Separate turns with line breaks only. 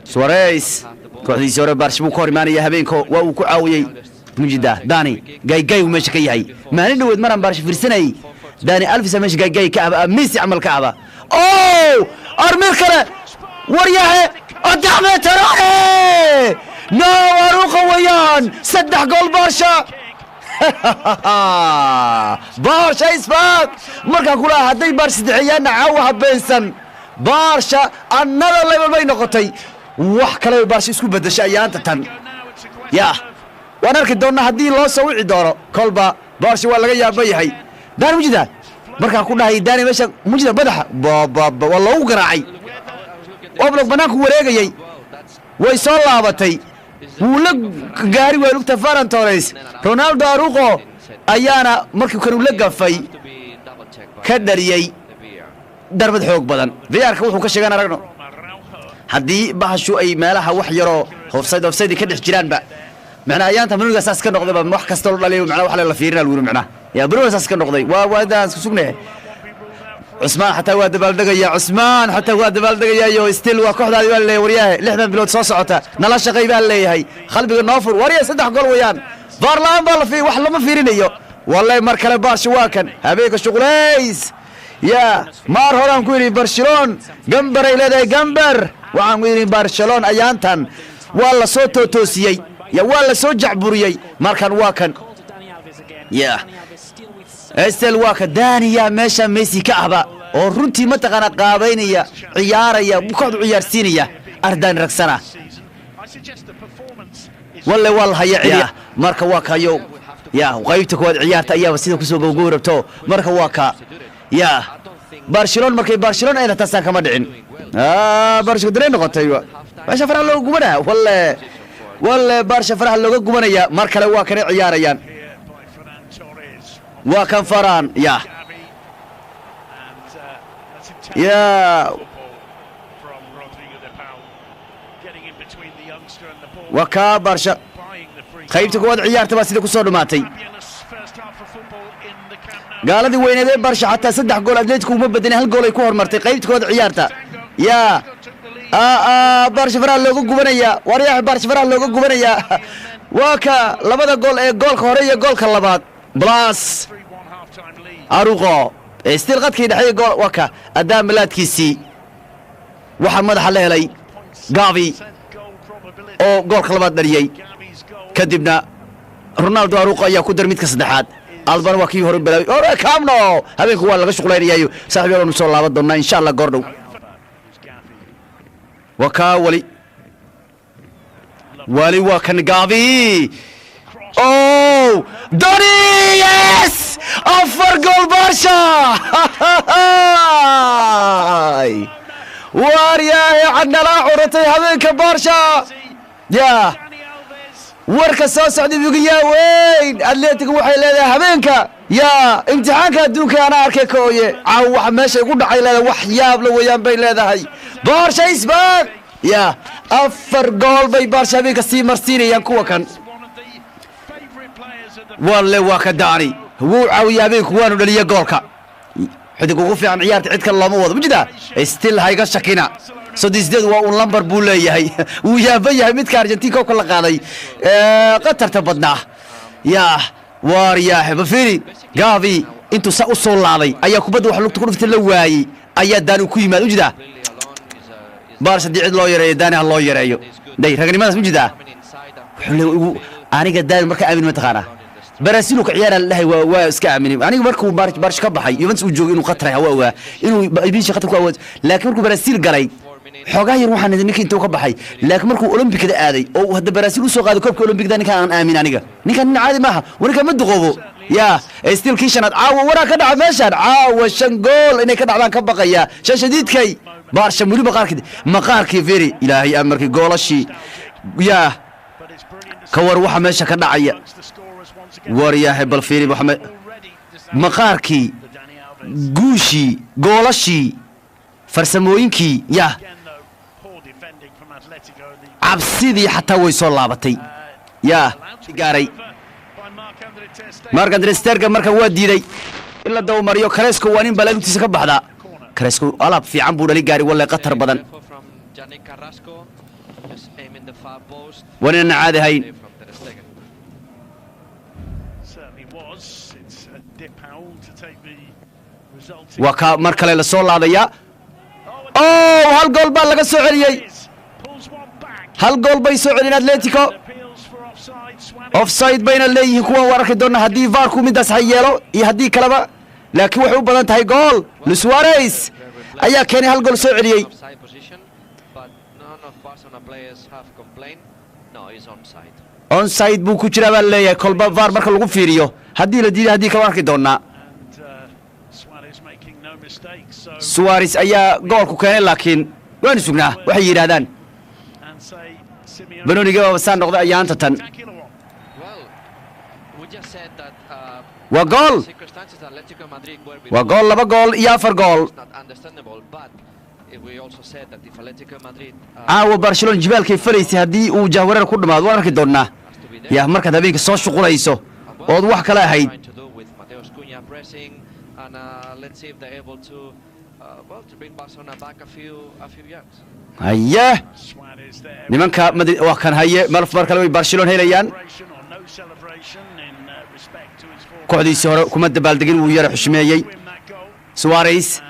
Suarez kooxdiisa hore Barca buu ka hor imaanaya habeenka waa uu ku caawiyay mujida Dani gaygay uu meesha ka yahay maalin dhaweed maran Barca fiirsanay Dani Alves meesha gaygay ka aba Messi amal ka aba armir kale waryahe adama Traore no aruqa wayaan saddex gool Barca Barca isbaaq marka kula haday Barca saddexiyaan caawa habeensan Barca another level bay noqotay wax kale Barca isku bedeshay ayaanta tan waan arki doonaa haddii loo soo wici doono kolba Barca waa laga yaaba yahay Dani mujida marka ku dhahay Dani meesha mujida badaxa waa loogu garaacay oblog banaanku wareegayay way soo laabatay wuu la gaari waa lugta Ferran Torres Ronaldo Arujo ayaana markii kanu la gafay ka dhariyay darbad xoog badan VAR-ka wuxuu ka sheegan aragno haddii bahashu ay meelaha wax yaro offside ka dhex jiraanba macna ayaanta manuga saas ka noqday wax kasta oo dhaliyo macna wax la fiirina lagu macna ya Bruno saas ka noqday waa sugnay Usman hatta waa dabaaldegaya Usman hatta waa dabaaldegaya iyo still waa kooxdaadi waa leeyahay waryahay 60 bilood soo socota nala shaqay baa leeyahay qalbiga noofur waryahay saddex gool wayaan Varlaan baa la fi wax lama fiirinayo wallahi mar kale Barca waa kan habeenka shuqulays maar horaan ku yiri Barcelona gambar ay leedahay gambar waxaan ku yiri Barcelona ayaantan waa la soo toosiyay waa la soo jacburiyay markan waa kan Estel waa ka Dani meesha Messi ka ahba oo runtii ma taqana qaabaynaya ciyaaraya kooxdu ciyaarsiinaya ardan ragsana wallahi haya marka waa kayo qaybta kood ciyaarta ayaa sida ku soo gowrabto marka waa ka Barcelona markay Barcelona ay taasaan kama dhicin Barcelona dareen noqotay meesha faraha looga gubanaa wallahi Barca faraha looga gubanaya mar kale waa kan ciyaarayaan waa kan Ferran waa ka Barca qaybta kood ciyaarta baa sida ku soo dhumaatay gaaladii weyneed Barca hatta saddex gool Atletico uma badin hal gool ay ku hormartay qaybta kood ciyaarta Barca faraha looga gubanaya waryaha Barca faraha looga gubanaya waa ka labada gool ee goolka hore iyo goolka labaad plus Arujo still qadkii dhaxay gool waa ka Adam Miladkiisi waxa madaxa la helay Gavi oo goolka labaad dhaliyay kadibna Ronaldo Arujo ayaa ku dar midka saddexaad Alban waa kii hore balay Camp Nou habeenku waa laga shaqeynayay saaxiibada soo laaban doona insha Allah goordhow waka wali waa kan Gavi Dani afar gool Barca waryahay cadala curatay habeenka Barca warka soo socday bigiya weyn Atletico waxay leedahay habeenka imtixaanka adduunka ana arkay kooye wax meesha ugu dhacay leedahay wax yaab la wayaan bay leedahay Barca isbaaq afar gool bay Barca habeenka sii marsiinayaan kuwa kan wallahi waa ka Dani wuu caawiyaa habeenku waanu dhaliya goolka xidig ugu fiican ciyaarta cid kale lama wado mujida still hayga shakina sodisdeed waa uu lambar buu leeyahay uu yaabayahay midka Argentina ka la qaaday qatarta badnaa waryahay bafiri Gavi intuu sa u soo laabay ayaa kubadda wax lugta ku dhuftay la waayay ayaa Dani ku yimaad mujida Barca dicid loo yareeyo Dani loo yareeyo ragnimadaas mujida aniga Dani marka aamin ma taqaana Brazil ku ciyaar lahay waa iska aamin aniga markuu Barca ka baxay Juventus uu joogay inuu qatray waa inuu ibiisha qatar ku awood laakiin markuu Brazil galay xogaa yar waxaan ninka intuu ka baxay laakiin markuu Olympic-da aaday oo hadda Brazil u soo qaaday koobka Olympic-da ninka aan aamin aniga ninka caadi maaha warka ma duqobo still kiishanad caawa waraa ka dhaca meeshan caawa 5 gool inay ka dhacdaan ka baqaya shashadiidkay Barca muri maqaarkii Veri ilaahay amarkii goolashi ka war waxa meesha ka dhacaya waryahay bal Veri Mohamed maqaarkii guushi goolashi farsamooyinkii cabsidii xataa way soo laabatay gaaray Marc-André Ter Stegen markan waa diiday ila daw mariyo Cresco waa nin balagtiisa ka baxda kareesku alaab fiican buu dhali gaari walle qatar badan wanina caadi ahayn waa ka mar kale la soo laadaya hal gool baa laga soo celiyey hal gool bay soo celiyeen Atletico offside bayna leeyihiin kuwa wararka doona haddii VAR-ku midaas ha yeelo iyo haddii kaleba laakiin waxay u badan tahay gool Luis Suarez ayaa keenay hal gool soo celiyey onside buu ku jiraa baa leeyahay kolba VAR marka lagu fiiriyo haddii la diiday haddii kala arki doonaa Suarez ayaa goolku keenay laakiin waan sugnaa waxay yiraahdaan Benoniga waa saan noqday ayaanta tan waa gool laba gool iyo afar gool caawa Barcelona jibaalkay falaysay haddii uu jahwareer ku dhamaado waan arki doonaa yaa markaad habeenka soo shuqulayso ood wax kale ahayd haye nimanka waa kan haye mar kale way Barcelona helayaan kooxdiisii hore kuma dabaaldegin wuu yara xushmeeyey Suarez